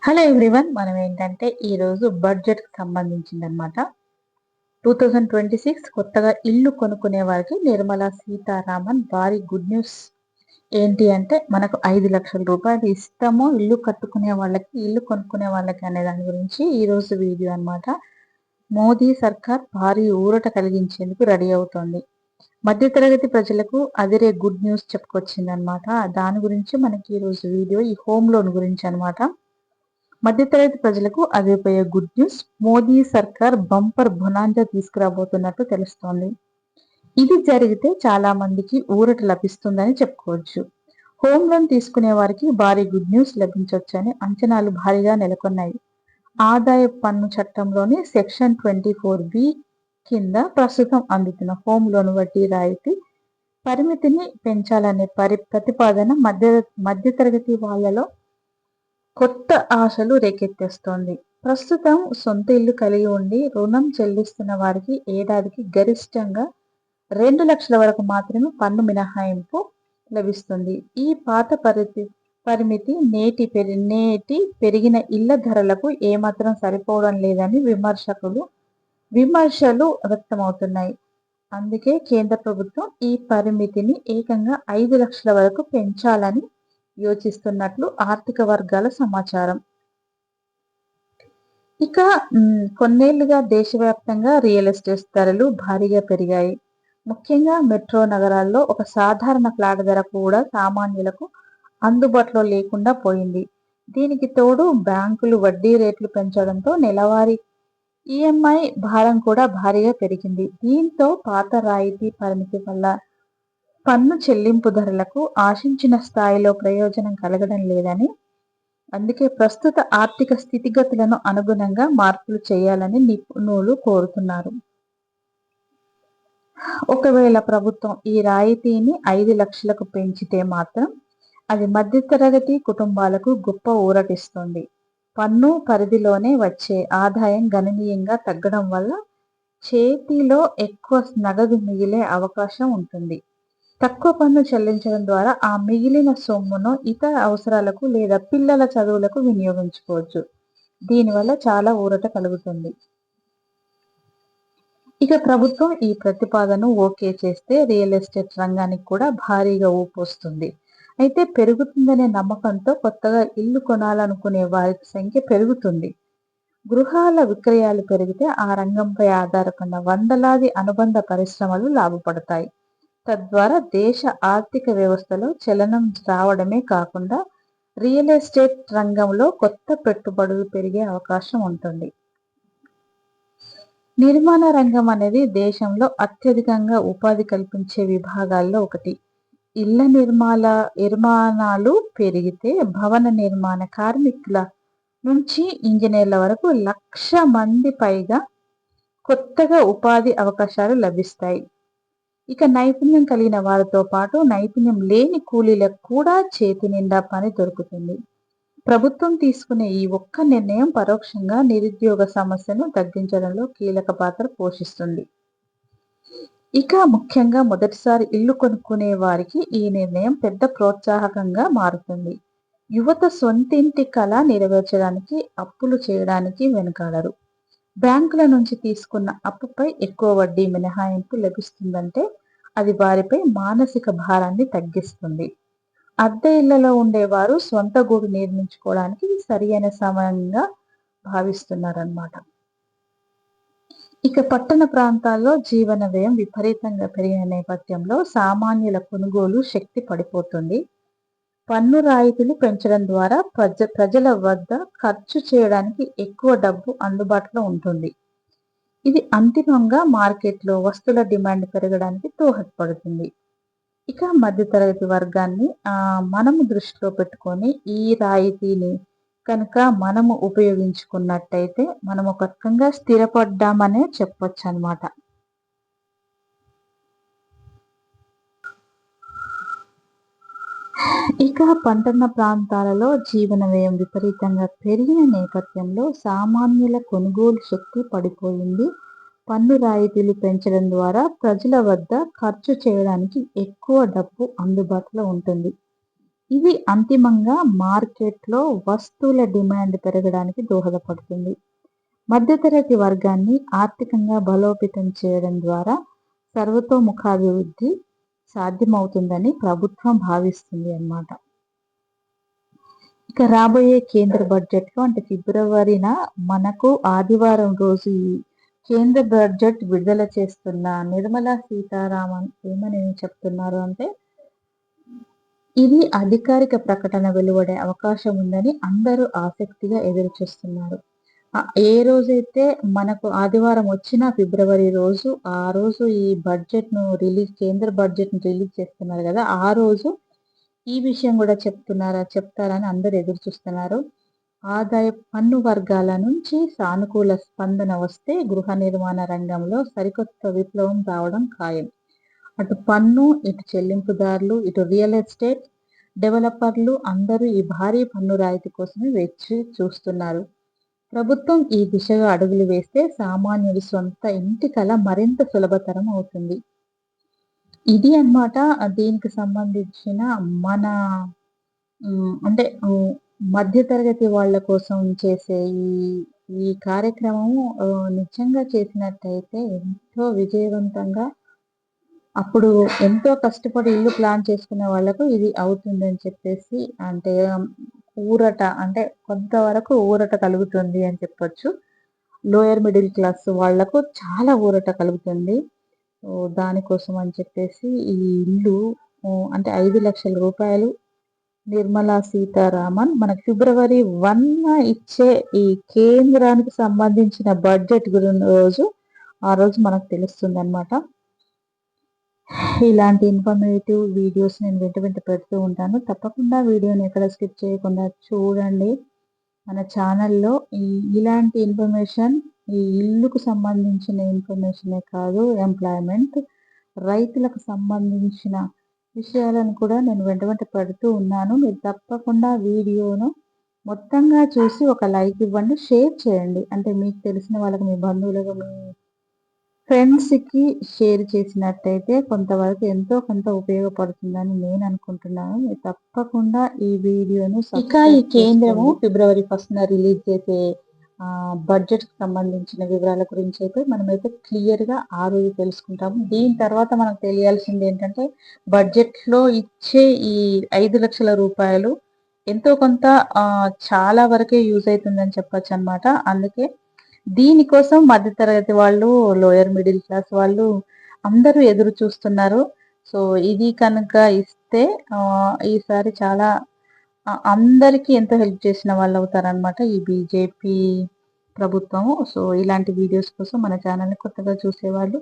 Hello everyone. మనం ఏంటంటే ఈరోజు బడ్జెట్‌కి సంబంధించిందనమాట. 2026 కొత్తగా ఇల్లు కొనుక్కునే వారికి నిర్మలా సీతారామన్ భారీ గుడ్ న్యూస్. ఏంటి అంటే మనకు రూ. 5,00,000 ఇస్తాము ఇల్లు కట్టుకునే వాళ్ళకి, ఇల్లు కొనుక్కునే వాళ్ళకి అనే దాని గురించి ఈరోజు వీడియో అనమాట. మోదీ సర్కార్ భారీ ఊరట కలిగించేందుకు రెడీ అవుతోంది. మధ్యతరగతి ప్రజలకు అదిరే గుడ్ న్యూస్ చెప్పుకొచ్చిందనమాట. దాని గురించి మనకి ఈరోజు వీడియో ఈ హోమ్ లోన్ గురించి అనమాట. మధ్యతరగతి ప్రజలకు అదిరిపోయే గుడ్ న్యూస్. మోదీ సర్కార్ బంపర్ బొనాంజా తీసుకురాబోతున్నట్టు తెలుస్తోంది. ఇది జరిగితే చాలా మందికి ఊరట లభిస్తుందని చెప్పుకోవచ్చు. హోమ్ లోన్ తీసుకునే వారికి భారీ గుడ్ న్యూస్ లభించొచ్చని అంచనాలు భారీగా నెలకొన్నాయి. ఆదాయ పన్ను చట్టంలోని సెక్షన్ 24B కింద ప్రస్తుతం అందుతున్న హోమ్ లోన్ వడ్డీ రాయితీ పరిమితిని పెంచాలనే ప్రతిపాదన మధ్యతరగతి వాళ్లలో కొత్త ఆశలు రేకెత్తేస్తోంది. ప్రస్తుతం సొంత ఇల్లు కలిగి ఉండి రుణం చెల్లిస్తున్న వారికి ఏడాదికి గరిష్టంగా 2 లక్షల వరకు మాత్రమే పన్ను మినహాయింపు లభిస్తుంది. ఈ పాత పరిమితి నేటి పెరిగిన ఇళ్ల ధరలకు ఏమాత్రం సరిపోవడం లేదని విమర్శలు వ్యక్తమవుతున్నాయి. అందుకే కేంద్ర ప్రభుత్వం ఈ పరిమితిని ఏకంగా 5 లక్షల వరకు పెంచాలని యోచిస్తున్నట్లు ఆర్థిక వర్గాల సమాచారం. ఇక కొన్నేళ్లుగా దేశవ్యాప్తంగా రియల్ ఎస్టేట్ ధరలు భారీగా పెరిగాయి. ముఖ్యంగా మెట్రో నగరాల్లో ఒక సాధారణ ఫ్లాట్ ధర కూడా సామాన్యులకు అందుబాటులో లేకుండా పోయింది. దీనికి తోడు బ్యాంకులు వడ్డీ రేట్లు పెంచడంతో నెలవారీ ఈఎంఐ భారం కూడా భారీగా పెరిగింది. దీంతో పాత రాయితీ పరిమితి వల్ల పన్ను చెల్లింపు ధరలకు ఆశించిన స్థాయిలో ప్రయోజనం కలగడం లేదని, అందుకే ప్రస్తుత ఆర్థిక స్థితిగతులను అనుగుణంగా మార్పులు చేయాలని నిపుణులు కోరుతున్నారు. ఒకవేళ ప్రభుత్వం ఈ రాయితీని 5 లక్షలకు పెంచితే మాత్రం అది మధ్యతరగతి కుటుంబాలకు గొప్ప ఊరటిస్తుంది. పన్ను పరిధిలోనే వచ్చే ఆదాయం గణనీయంగా తగ్గడం వల్ల చేతిలో ఎక్కువ నగదు మిగిలే అవకాశం ఉంటుంది. తక్కువ పన్ను చెల్లించడం ద్వారా ఆ మిగిలిన సొమ్మును ఇతర అవసరాలకు లేదా పిల్లల చదువులకు వినియోగించుకోవచ్చు. దీనివల్ల చాలా ఊరట కలుగుతుంది. ఇక ప్రభుత్వం ఈ ప్రతిపాదన ఓకే చేస్తే రియల్ ఎస్టేట్ రంగానికి కూడా భారీగా ఊపు వస్తుంది. అయితే పెరుగుతుందనే నమ్మకంతో కొత్తగా ఇల్లు కొనాలనుకునే వారి సంఖ్య పెరుగుతుంది. గృహాల విక్రయాలు పెరిగితే ఆ రంగంపై ఆధారపడిన వందలాది అనుబంధ పరిశ్రమలు లాభపడతాయి. తద్వారా దేశ ఆర్థిక వ్యవస్థలో చలనం రావడమే కాకుండా రియల్ ఎస్టేట్ రంగంలో కొత్త పెట్టుబడులు పెరిగే అవకాశం ఉంటుంది. నిర్మాణ రంగం అనేది దేశంలో అత్యధికంగా ఉపాధి కల్పించే విభాగాల్లో ఒకటి. ఇళ్ల నిర్మాణాలు పెరిగితే భవన నిర్మాణ కార్మికుల నుంచి ఇంజనీర్ల వరకు 1,00,000 మంది పైగా కొత్తగా ఉపాధి అవకాశాలు లభిస్తాయి. ఇక నైపుణ్యం కలిగిన వారితో పాటు నైపుణ్యం లేని కూలీలకు కూడా చేతి నిండా పని దొరుకుతుంది. ప్రభుత్వం తీసుకునే ఈ ఒక్క నిర్ణయం పరోక్షంగా నిరుద్యోగ సమస్యను తగ్గించడంలో కీలక పాత్ర పోషిస్తుంది. ఇక ముఖ్యంగా మొదటిసారి ఇల్లు కొనుక్కునే వారికి ఈ నిర్ణయం పెద్ద ప్రోత్సాహకంగా మారుతుంది. యువత సొంతింటి కల నెరవేర్చడానికి అప్పులు చేయడానికి వెనుకాడరు. బ్యాంకుల నుంచి తీసుకున్న అప్పుపై ఎక్కువ వడ్డీ మినహాయింపు లభిస్తుందంటే అది వారిపై మానసిక భారాన్ని తగ్గిస్తుంది. అద్దె ఇళ్లలో ఉండేవారు సొంత గూడు నిర్మించుకోవడానికి సరియైన సమయంగా భావిస్తున్నారన్నమాట. ఇక పట్టణ ప్రాంతాల్లో జీవన వ్యయం విపరీతంగా పెరిగిన నేపథ్యంలో సామాన్యుల కొనుగోలు శక్తి పడిపోతుంది. పన్ను రాయితీలు పెంచడం ద్వారా ప్రజల వద్ద ఖర్చు చేయడానికి ఎక్కువ డబ్బు అందుబాటులో ఉంటుంది. ఇది అంతిమంగా మార్కెట్లో వస్తువుల డిమాండ్ పెరగడానికి దోహదపడుతుంది. ఇక మధ్యతరగతి వర్గాన్ని మనము దృష్టిలో పెట్టుకొని ఈ రాయితీని కనుక మనము ఉపయోగించుకున్నట్టయితే మనం ఒక రకంగా స్థిరపడ్డామనే చెప్పొచ్చు అన్నమాట. ఇక పట్టణ ప్రాంతాలలో జీవన వ్యయం విపరీతంగా పెరిగిన నేపథ్యంలో సామాన్యుల కొనుగోలు శక్తి పడిపోయింది. పన్ను రాయితీలు పెంచడం ద్వారా ప్రజల వద్ద ఖర్చు చేయడానికి ఎక్కువ డబ్బు అందుబాటులో ఉంటుంది. ఇది అంతిమంగా మార్కెట్‌లో వస్తువుల డిమాండ్ పెరగడానికి దోహదపడుతుంది. మధ్యతరగతి వర్గాన్ని ఆర్థికంగా బలోపేతం చేయడం ద్వారా సర్వతోముఖాభివృద్ధి సాధ్యమవుతుందని ప్రభుత్వం భావిస్తుంది అన్నమాట. ఇక రాబోయే కేంద్ర బడ్జెట్‌లో అంటే ఫిబ్రవరిన మనకు ఆదివారం రోజు ఈ కేంద్ర బడ్జెట్ విడుదల చేస్తున్న నిర్మలా సీతారామన్ ఏమని చెప్తున్నారు అంటే, ఇది అధికారిక ప్రకటన వెలువడే అవకాశం ఉందని అందరూ ఆసక్తిగా ఎదురుచూస్తున్నారు. ఏ రోజైతే మనకు ఆదివారం వచ్చిన ఫిబ్రవరి రోజు, ఆ రోజు ఈ కేంద్ర బడ్జెట్‌ను రిలీజ్ చేస్తున్నారు గదా! ఆ రోజు ఈ విషయం గూడా చెప్తారని అందరూ ఎదురు చూస్తున్నారు. ఆదాయపు పన్ను వర్గాల నుంచి సానుకూల స్పందన వస్తే గృహ నిర్మాణ రంగంలో సరికొత్త విప్లవం రావడం ఖాయం. అటు పన్ను, ఇటు చెల్లింపుదారులు, ఇటు రియల్ ఎస్టేట్ డెవలపర్లు అందరూ ఈ భారీ పన్ను రాయితీ కోసమే వేచి చూస్తున్నారు. ప్రభుత్వం ఈ దిశగా అడుగులు వేస్తే సామాన్యుడి సొంత ఇంటి కల మరింత సులభతరం అవుతుంది. ఇది అన్నమాట దీనికి సంబంధించిన మన అంటే మధ్య తరగతి వాళ్ళ కోసం చేసే ఈ ఈ కార్యక్రమము నిజంగా చేసినట్టయితే ఎంతో విజయవంతంగా అప్పుడు ఎంతో కష్టపడి ఇల్లు ప్లాన్ చేసుకునే వాళ్ళకు ఇది అవుతుందని చెప్పేసి అంటే అంటే కొంతవరకు ఊరట కలుగుతుంది అని చెప్పొచ్చు. లోయర్ మిడిల్ క్లాస్ వాళ్ళకు చాలా ఊరట కలుగుతుంది. దానికోసం అని చెప్పేసి ఈ ఇల్లు అంటే 5,00,000 రూపాయలు నిర్మలా సీతారామన్ మనకు ఫిబ్రవరి 1 ఇచ్చే ఈ కేంద్రానికి సంబంధించిన బడ్జెట్ ఆ రోజు మనకు తెలుస్తుందన్నమాట. ఇలాంటి ఇన్ఫర్మేటివ్ వీడియోస్ నేను వెంట పెడుతూ ఉంటాను. తప్పకుండా వీడియోని ఎక్కడ స్కిప్ చేయకుండా చూడండి. మన ఛానల్‌లో ఇలాంటి ఇన్ఫర్మేషన్ ఈ ఇల్లుకు సంబంధించిన ఇన్ఫర్మేషనే కాదు, ఎంప్లాయ్‌మెంట్, రైతులకు సంబంధించిన విషయాలను కూడా నేను వెంట పెడుతూ ఉన్నాను. మీరు తప్పకుండా వీడియోను మొత్తంగా చూసి ఒక లైక్ ఇవ్వండి, షేర్ చేయండి. అంటే మీకు తెలిసిన వాళ్ళకి, మీ బంధువులకు, మీ ఫ్రెండ్స్‌కి షేర్ చేసినట్టయితే కొంతవరకు ఎంతో కొంత ఉపయోగపడుతుందని నేను అనుకుంటున్నాను. మీరు తప్పకుండా ఈ వీడియోను ఈ కేంద్రము ఫిబ్రవరి 1న రిలీజ్ చేసే బడ్జెట్‌కి సంబంధించిన వివరాల గురించి అయితే మనమైతే క్లియర్‌గా ఆ రోజు తెలుసుకుంటాము. దీని తర్వాత మనకు తెలియాల్సింది ఏంటంటే బడ్జెట్‌లో ఇచ్చే ఈ 5,00,000 రూపాయలు ఎంతో కొంత చాలా వరకే యూజ్ అవుతుందని చెప్పొచ్చన్నమాట. అందుకే దీనికోసం మధ్యతరగతి వాళ్ళు, లోయర్ మిడిల్ క్లాస్ వాళ్ళు అందరూ ఎదురు చూస్తున్నారు. సో, ఇది కనుక ఇస్తే ఈసారి చాలా అందరికీ ఎంతో హెల్ప్ చేసిన వాళ్ళవుతారనమాట ఈ బీజేపీ ప్రభుత్వము. సో, ఇలాంటి వీడియోస్ కోసం మన ఛానల్‌ని కొత్తగా చూసేవాళ్ళు